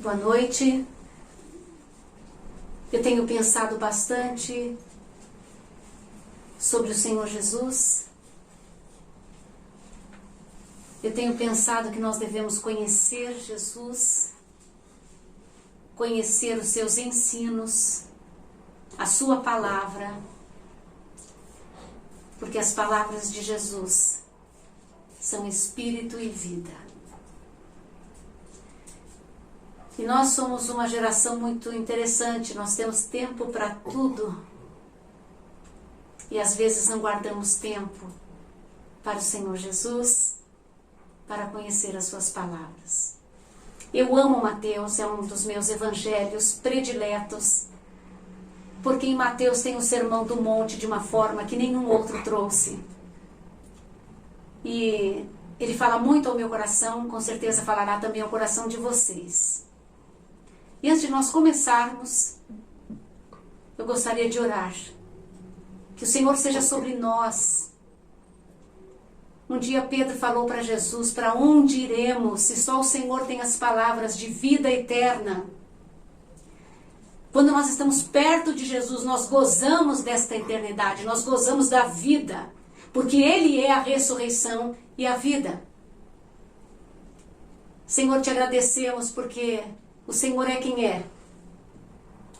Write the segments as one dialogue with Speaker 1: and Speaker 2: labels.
Speaker 1: Boa noite. Eu tenho pensado bastante sobre o Senhor Jesus. Eu tenho pensado que nós devemos conhecer Jesus, conhecer os seus ensinos, a sua palavra, porque as palavras de Jesus são espírito e vida. E nós somos uma geração muito interessante, nós temos tempo para tudo. E às vezes não guardamos tempo para o Senhor Jesus, para conhecer as suas palavras. Eu amo Mateus, é um dos meus evangelhos prediletos, porque em Mateus tem o Sermão do Monte de uma forma que nenhum outro trouxe. E ele fala muito ao meu coração, com certeza falará também ao coração de vocês. E antes de nós começarmos, eu gostaria de orar. Que o Senhor seja sobre nós. Um dia Pedro falou para Jesus, para onde iremos se só o Senhor tem as palavras de vida eterna? Quando nós estamos perto de Jesus, nós gozamos desta eternidade, nós gozamos da vida, porque Ele é a ressurreição e a vida. Senhor, te agradecemos porque o Senhor é quem é,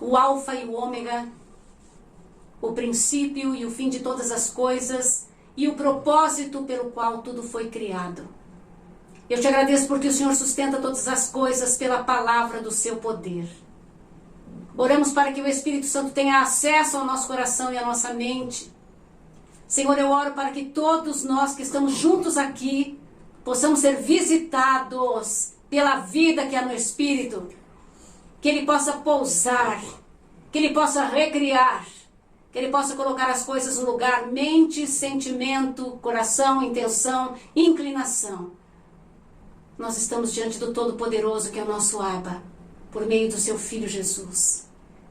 Speaker 1: o alfa e o ômega, o princípio e o fim de todas as coisas e o propósito pelo qual tudo foi criado. Eu te agradeço porque o Senhor sustenta todas as coisas pela palavra do seu poder. Oramos para que o Espírito Santo tenha acesso ao nosso coração e à nossa mente. Senhor, eu oro para que todos nós que estamos juntos aqui possamos ser visitados pela vida que há no Espírito, que Ele possa pousar, que Ele possa recriar, que Ele possa colocar as coisas no lugar, mente, sentimento, coração, intenção, inclinação. Nós estamos diante do Todo-Poderoso, que é o nosso Abba, por meio do seu Filho Jesus.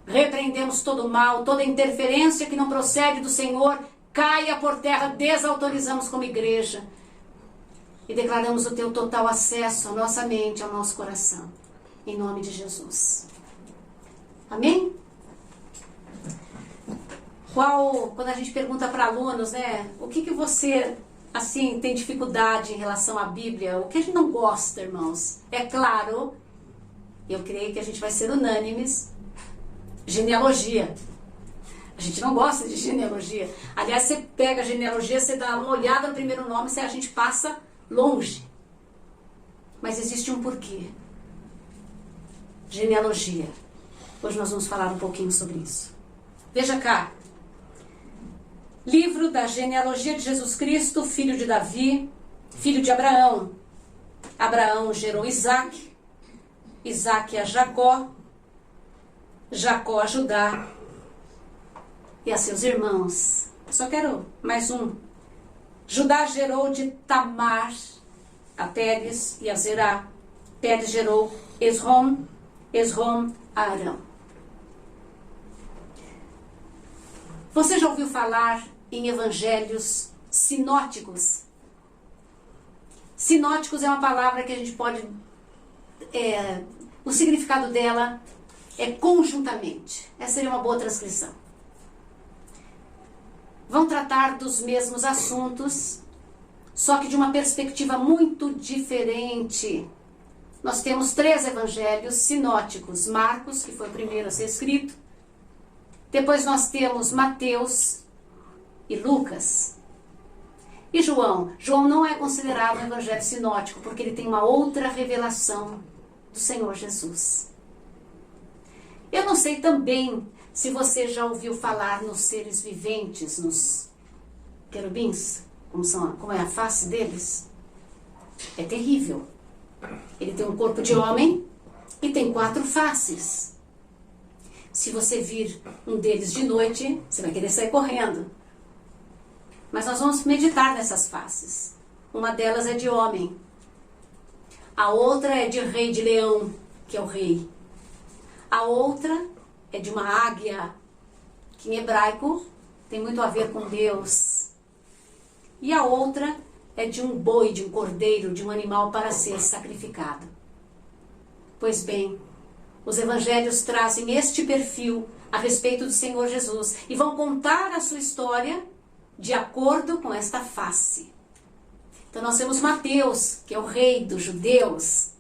Speaker 1: Repreendemos todo o mal, toda interferência que não procede do Senhor, caia por terra, desautorizamos como igreja e declaramos o teu total acesso à nossa mente, ao nosso coração, em nome de Jesus. Amém? Quando a gente pergunta para alunos, né, o que você, assim, tem dificuldade em relação à Bíblia, o que a gente não gosta, irmãos? É claro, eu creio que a gente vai ser unânimes, genealogia. A gente não gosta de genealogia. Aliás, você pega a genealogia, você dá uma olhada no primeiro nome, a gente passa longe. Mas existe um porquê. Genealogia. Hoje nós vamos falar um pouquinho sobre isso. Veja cá. Livro da genealogia de Jesus Cristo, filho de Davi, filho de Abraão. Abraão gerou Isaac, Isaac a Jacó, Jacó a Judá e a seus irmãos. Só quero mais um. Judá gerou de Tamar a Pérez e a Zerá. Pérez gerou Esrom, Esrom a Arão. Você já ouviu falar em evangelhos sinóticos? Sinóticos é uma palavra que a gente pode... o significado dela é conjuntamente. Essa seria uma boa transcrição. Vão tratar dos mesmos assuntos, só que de uma perspectiva muito diferente. Nós temos 3 evangelhos sinóticos. Marcos, que foi o primeiro a ser escrito. Depois nós temos Mateus e Lucas. E João. João não é considerado um evangelho sinótico, porque ele tem uma outra revelação do Senhor Jesus. Eu não sei também se você já ouviu falar nos seres viventes, nos querubins, como é a face deles. É terrível. Ele tem um corpo de homem e tem 4 faces. Se você vir um deles de noite, você vai querer sair correndo. Mas nós vamos meditar nessas faces. Uma delas é de homem. A outra é de rei de leão, que é o rei. A outra é de uma águia, que em hebraico tem muito a ver com Deus. E a outra é de um boi, de um cordeiro, de um animal para ser sacrificado. Pois bem, os evangelhos trazem este perfil a respeito do Senhor Jesus e vão contar a sua história de acordo com esta face. Então nós temos Mateus, que é o rei dos judeus.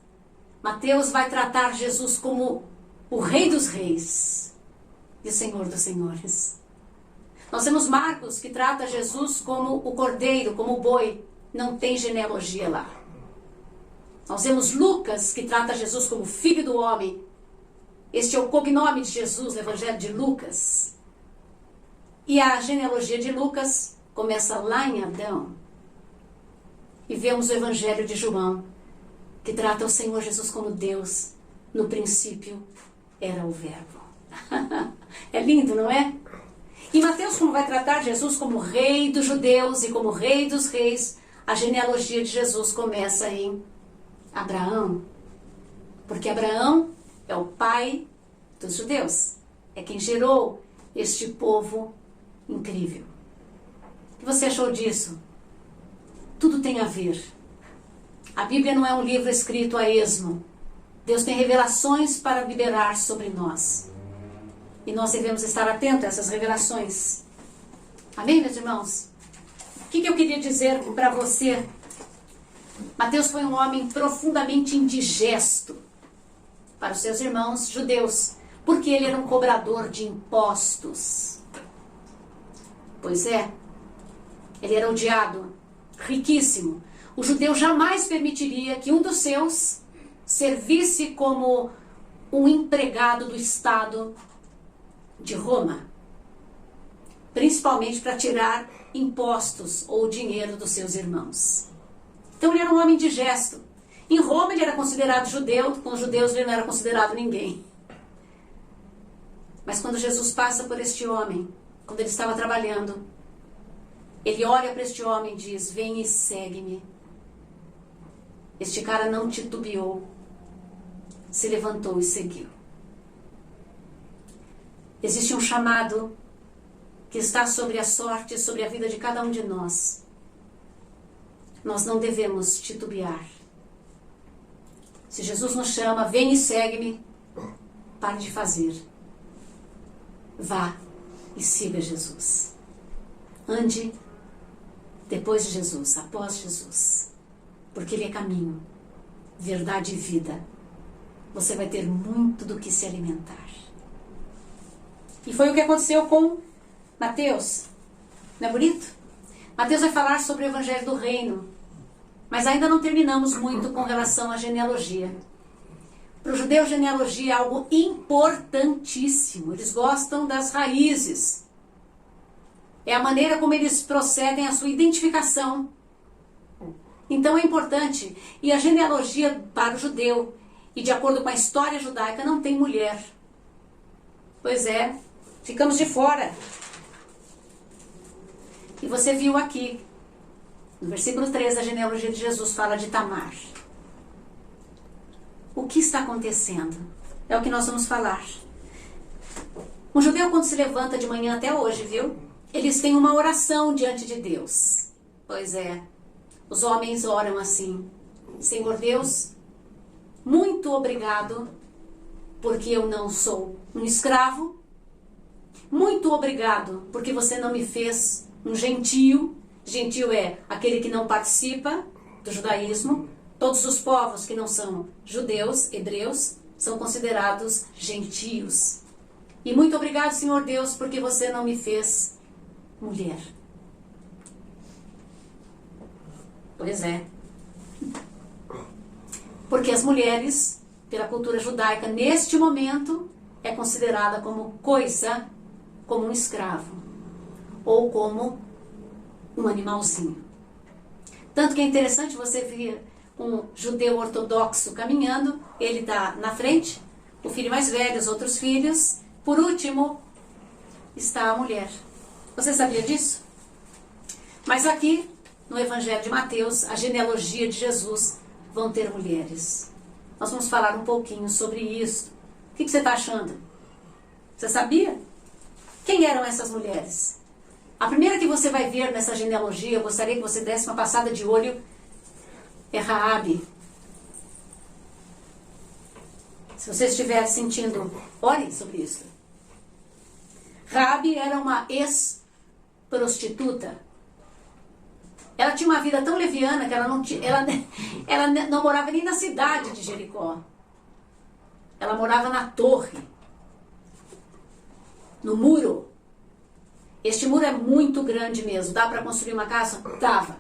Speaker 1: Mateus vai tratar Jesus como o rei dos reis e o Senhor dos senhores. Nós temos Marcos, que trata Jesus como o cordeiro, como o boi. Não tem genealogia lá. Nós temos Lucas, que trata Jesus como filho do homem. Este é o cognome de Jesus, no Evangelho de Lucas. E a genealogia de Lucas começa lá em Adão. E vemos o Evangelho de João, que trata o Senhor Jesus como Deus. No princípio era o Verbo. É lindo, não é? E Mateus, como vai tratar Jesus como rei dos judeus e como rei dos reis, a genealogia de Jesus começa em Abraão. Porque Abraão é o pai dos judeus. É quem gerou este povo incrível. O que você achou disso? Tudo tem a ver. A Bíblia não é um livro escrito a esmo. Deus tem revelações para liberar sobre nós. E nós devemos estar atentos a essas revelações. Amém, meus irmãos? O que eu queria dizer para você? Mateus foi um homem profundamente indigesto para os seus irmãos judeus, porque ele era um cobrador de impostos. Pois é, ele era odiado, riquíssimo. O judeu jamais permitiria que um dos seus servisse como um empregado do Estado de Roma, principalmente para tirar impostos ou dinheiro dos seus irmãos. Então ele era um homem indigesto. Em Roma ele era considerado judeu, com os judeus ele não era considerado ninguém. Mas quando Jesus passa por este homem, quando ele estava trabalhando, ele olha para este homem e diz: vem e segue-me. Este cara não titubeou, se levantou e seguiu. Existe um chamado que está sobre a sorte, sobre a vida de cada um de nós. Nós não devemos titubear. Se Jesus nos chama, vem e segue-me, pare de fazer. Vá e siga Jesus. Ande depois de Jesus, após Jesus. Porque Ele é caminho, verdade e vida. Você vai ter muito do que se alimentar. E foi o que aconteceu com Mateus. Não é bonito? Mateus vai falar sobre o Evangelho do Reino. Mas ainda não terminamos muito com relação à genealogia. Para o judeu, genealogia é algo importantíssimo. Eles gostam das raízes. É a maneira como eles procedem à sua identificação. Então é importante. E a genealogia para o judeu, e de acordo com a história judaica, não tem mulher. Pois é, ficamos de fora. E você viu aqui, no versículo 3, a genealogia de Jesus fala de Tamar. O que está acontecendo? É o que nós vamos falar. Um judeu, quando se levanta de manhã até hoje, viu? Eles têm uma oração diante de Deus. Pois é, os homens oram assim: Senhor Deus, muito obrigado, porque eu não sou um escravo. Muito obrigado, porque você não me fez um gentio. Gentio é aquele que não participa do judaísmo. Todos os povos que não são judeus, hebreus, são considerados gentios. E muito obrigado, Senhor Deus, porque você não me fez mulher. Pois é. Porque as mulheres, pela cultura judaica, neste momento, é considerada como coisa, como um escravo, ou como um animalzinho. Tanto que é interessante você ver um judeu ortodoxo caminhando, ele está na frente, o filho mais velho, os outros filhos, por último está a mulher. Você sabia disso? Mas aqui, no Evangelho de Mateus, a genealogia de Jesus, vão ter mulheres. Nós vamos falar um pouquinho sobre isso. O que você está achando? Você sabia? Quem eram essas mulheres? A primeira que você vai ver nessa genealogia, eu gostaria que você desse uma passada de olho, é Raabe. Se você estiver sentindo, ore sobre isso. Raabe era uma ex-prostituta. Ela tinha uma vida tão leviana que ela não morava nem na cidade de Jericó. Ela morava na torre, no muro. Este muro é muito grande mesmo. Dá para construir uma casa? Dava.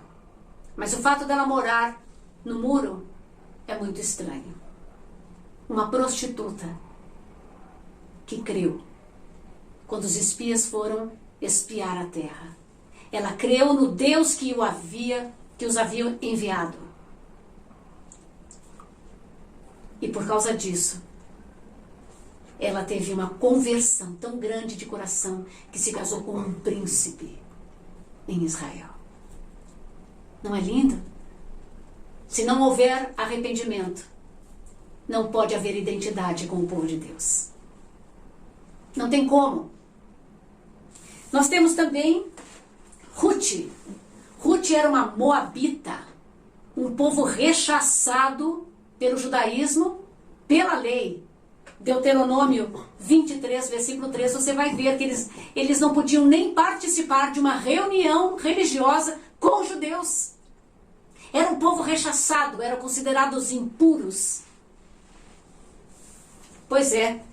Speaker 1: Mas o fato dela morar no muro é muito estranho. Uma prostituta que creu quando os espias foram espiar a terra. Ela creu no Deus que os havia enviado. E por causa disso, ela teve uma conversão tão grande de coração que se casou com um príncipe em Israel. Não é lindo? Se não houver arrependimento, não pode haver identidade com o povo de Deus. Não tem como. Nós temos também Ruth. Ruth era uma moabita, um povo rechaçado pelo judaísmo, pela lei. Deuteronômio 23, versículo 3, você vai ver que eles não podiam nem participar de uma reunião religiosa com judeus. Era um povo rechaçado, eram considerados impuros. Pois é,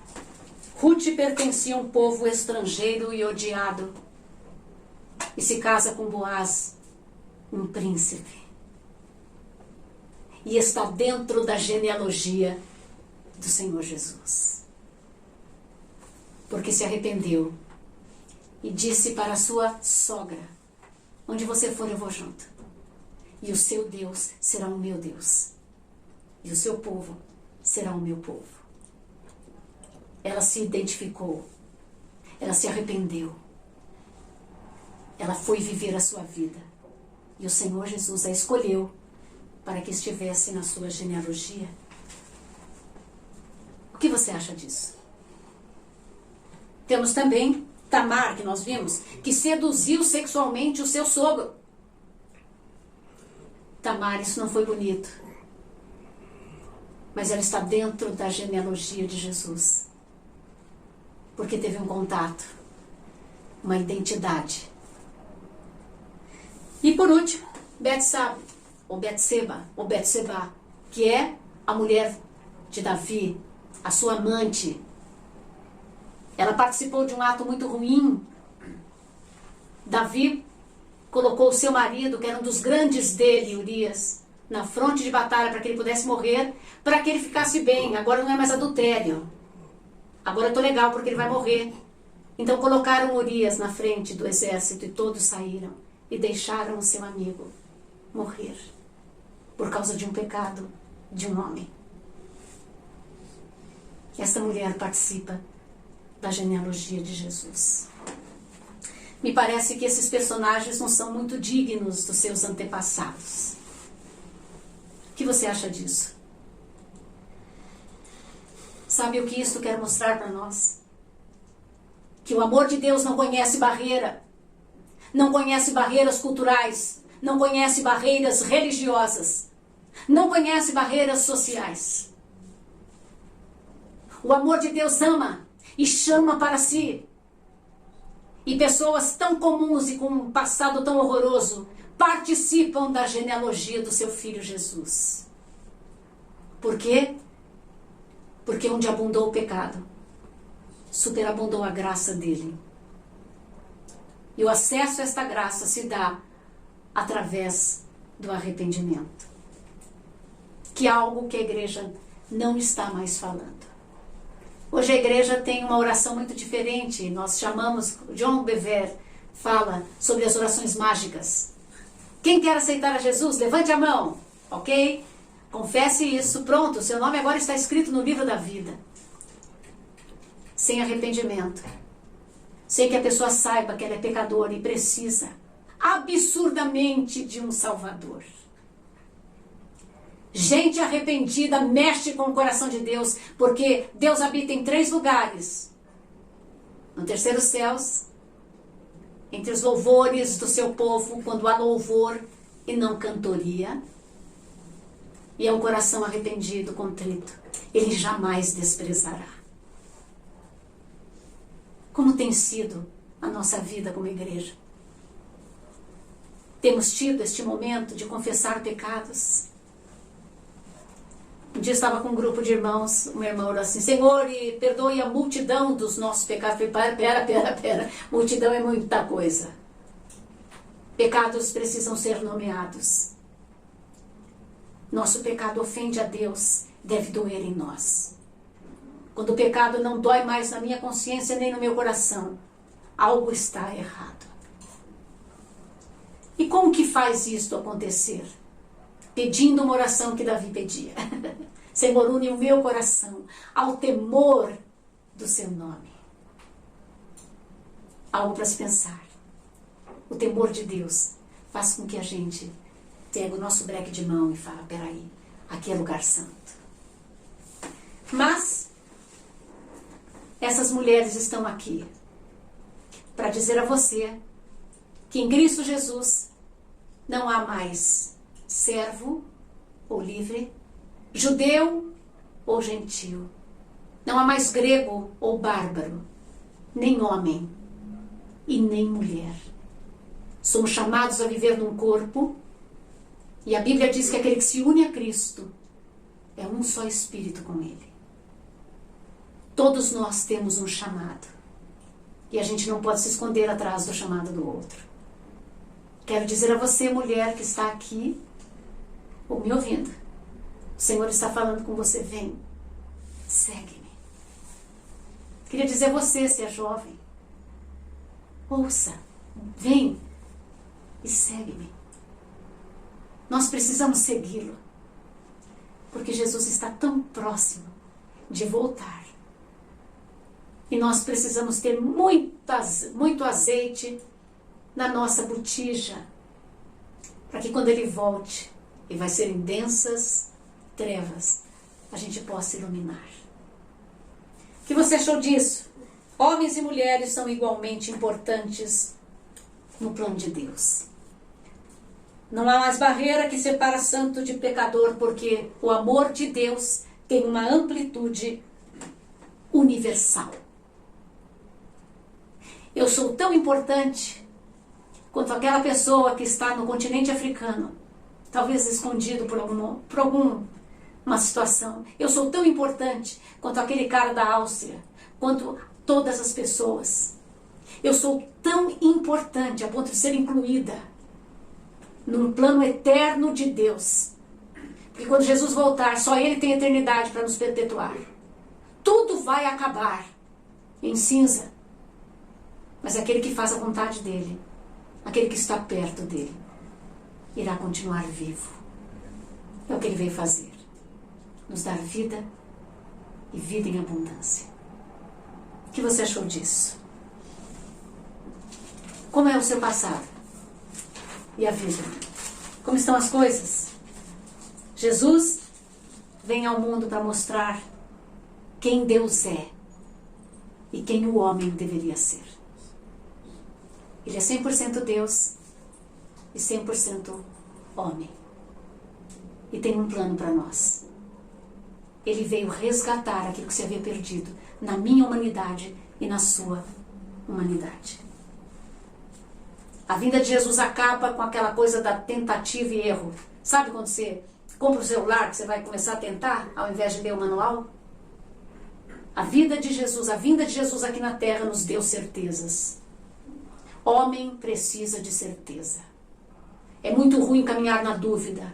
Speaker 1: Ruth pertencia a um povo estrangeiro e odiado. E se casa com Boaz, um príncipe. E está dentro da genealogia do Senhor Jesus. Porque se arrependeu e disse para a sua sogra: onde você for eu vou junto. E o seu Deus será o meu Deus. E o seu povo será o meu povo. Ela se identificou. Ela se arrependeu. Ela foi viver a sua vida. E o Senhor Jesus a escolheu para que estivesse na sua genealogia. O que você acha disso? Temos também Tamar, que nós vimos, que seduziu sexualmente o seu sogro. Tamar, isso não foi bonito. Mas ela está dentro da genealogia de Jesus. Porque teve um contato, uma identidade. E por último, Betseba, que é a mulher de Davi, a sua amante. Ela participou de um ato muito ruim. Davi colocou o seu marido, que era um dos grandes dele, Urias, na fronte de batalha para que ele pudesse morrer, para que ele ficasse bem. Agora não é mais adultério. Agora eu estou legal porque ele vai morrer. Então colocaram Urias na frente do exército e todos saíram e deixaram o seu amigo morrer por causa de um pecado de um homem. Esta mulher participa da genealogia de Jesus. Me parece que esses personagens não são muito dignos dos seus antepassados. O que você acha disso? Sabe o que isso quer mostrar para nós? Que o amor de Deus não conhece barreira, não conhece barreiras culturais, não conhece barreiras religiosas, não conhece barreiras sociais. O amor de Deus ama e chama para si. E pessoas tão comuns e com um passado tão horroroso participam da genealogia do seu filho Jesus. Por quê? Porque onde abundou o pecado, superabundou a graça dele. E o acesso a esta graça se dá através do arrependimento. Que é algo que a igreja não está mais falando. Hoje a igreja tem uma oração muito diferente. Nós chamamos, John Bevere fala sobre as orações mágicas. Quem quer aceitar a Jesus, levante a mão, ok? Confesse isso, pronto, seu nome agora está escrito no livro da vida. Sem arrependimento. Sem que a pessoa saiba que ela é pecadora e precisa absurdamente de um Salvador. Gente arrependida mexe com o coração de Deus, porque Deus habita em 3 lugares. No terceiro céus, entre os louvores do seu povo, quando há louvor e não cantoria. e é um coração arrependido, contrito, Ele jamais desprezará. Como tem sido a nossa vida como igreja? Temos tido este momento de confessar pecados? Um dia eu estava com um grupo de irmãos, uma irmã orou assim: Senhor, e perdoe a multidão dos nossos pecados. Eu falei: pera, multidão é muita coisa. Pecados precisam ser nomeados. Nosso pecado ofende a Deus, deve doer em nós. Quando o pecado não dói mais na minha consciência nem no meu coração, algo está errado. E como que faz isto acontecer? Pedindo uma oração que Davi pedia. Senhor, une o meu coração ao temor do seu nome. Algo para se pensar. O temor de Deus faz com que a gente pegue o nosso breque de mão e fala: peraí, aqui é lugar santo. Mas essas mulheres estão aqui para dizer a você que em Cristo Jesus não há mais servo ou livre, judeu ou gentil. Não há mais grego ou bárbaro, nem homem e nem mulher. Somos chamados a viver num corpo, e a Bíblia diz que aquele que se une a Cristo é um só espírito com Ele. Todos nós temos um chamado, e a gente não pode se esconder atrás do chamado do outro. Quero dizer a você, mulher que está aqui, ou me ouvindo, o Senhor está falando com você: vem, segue-me. Queria dizer a você, se é jovem, ouça, vem e segue-me. Nós precisamos segui-lo, porque Jesus está tão próximo de voltar. E nós precisamos ter muito azeite na nossa botija, para que quando Ele volte, e vai ser em densas trevas, a gente possa iluminar. O que você achou disso? Homens e mulheres são igualmente importantes no plano de Deus. Não há mais barreira que separa santo de pecador, porque o amor de Deus tem uma amplitude universal. Eu sou tão importante quanto aquela pessoa que está no continente africano, talvez escondido por alguma situação. Eu sou tão importante quanto aquele cara da Áustria, quanto todas as pessoas. Eu sou tão importante a ponto de ser incluída num plano eterno de Deus. Porque quando Jesus voltar, só Ele tem eternidade para nos perpetuar. Tudo vai acabar em cinza. Mas aquele que faz a vontade dEle, aquele que está perto dEle, irá continuar vivo. É o que Ele veio fazer. Nos dar vida e vida em abundância. O que você achou disso? Como é o seu passado? E a vida? Como estão as coisas? Jesus vem ao mundo para mostrar quem Deus é e quem o homem deveria ser. Ele é 100% Deus e 100% homem. E tem um plano para nós. Ele veio resgatar aquilo que se havia perdido na minha humanidade e na sua humanidade. A vinda de Jesus acaba com aquela coisa da tentativa e erro. Sabe quando você compra o celular que você vai começar a tentar, ao invés de ler o manual? A vinda de Jesus aqui na terra nos deu certezas. Homem precisa de certeza. É muito ruim caminhar na dúvida.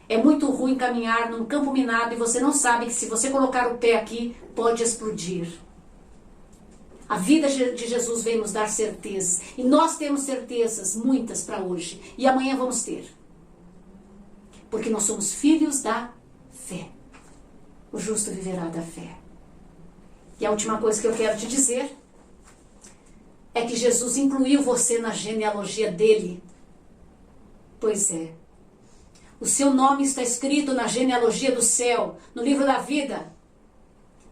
Speaker 1: É muito ruim caminhar num campo minado e você não sabe que se você colocar o pé aqui, pode explodir. A vida de Jesus veio nos dar certezas. E nós temos certezas, muitas para hoje. E amanhã vamos ter. Porque nós somos filhos da fé. O justo viverá da fé. E a última coisa que eu quero te dizer é que Jesus incluiu você na genealogia dele. Pois é. O seu nome está escrito na genealogia do céu, no livro da vida.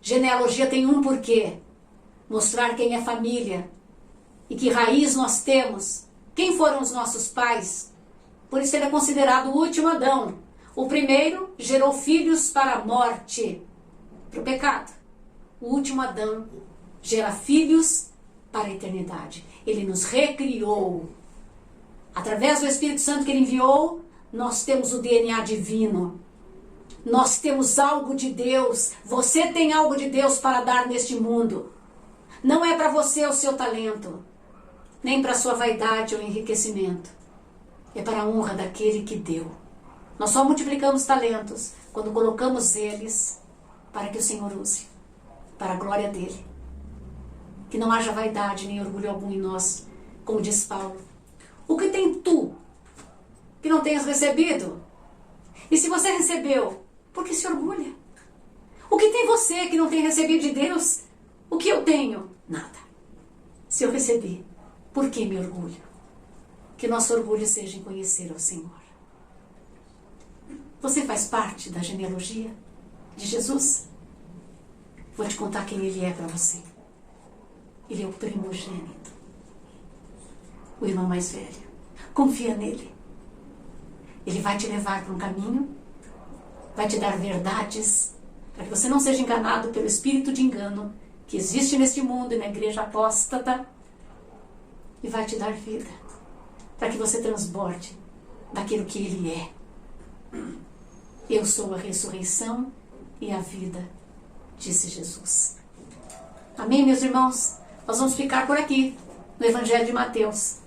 Speaker 1: Genealogia tem um porquê. Mostrar quem é família e que raiz nós temos. Quem foram os nossos pais? Por isso ele é considerado o último Adão. O primeiro gerou filhos para a morte, para o pecado. O último Adão gera filhos para a eternidade. Ele nos recriou. Através do Espírito Santo que ele enviou, nós temos o DNA divino. Nós temos algo de Deus. Você tem algo de Deus para dar neste mundo. Não é para você o seu talento, nem para a sua vaidade ou enriquecimento. É para a honra daquele que deu. Nós só multiplicamos talentos quando colocamos eles para que o Senhor use, para a glória dele. Que não haja vaidade nem orgulho algum em nós, como diz Paulo. O que tem tu que não tenhas recebido? E se você recebeu, por que se orgulha? O que tem você que não tem recebido de Deus? O que eu tenho? Nada. Se eu recebi, por que me orgulho? Que nosso orgulho seja em conhecer ao Senhor. Você faz parte da genealogia de Jesus? Vou te contar quem ele é para você. Ele é o primogênito, o irmão mais velho. Confia nele. Ele vai te levar para um caminho, vai te dar verdades, para que você não seja enganado pelo espírito de engano que existe neste mundo e na igreja apóstata, e vai te dar vida, para que você transborde daquilo que ele é. Eu sou a ressurreição e a vida, disse Jesus. Amém, meus irmãos? Nós vamos ficar por aqui, no Evangelho de Mateus.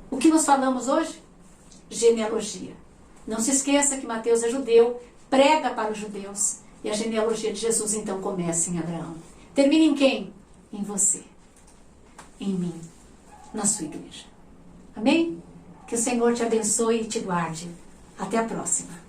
Speaker 1: O que nós falamos hoje? Genealogia. Não se esqueça que Mateus é judeu, prega para os judeus. E a genealogia de Jesus, então, começa em Abraão. Termina em quem? Em você. Em mim. Na sua igreja. Amém? Que o Senhor te abençoe e te guarde. Até a próxima.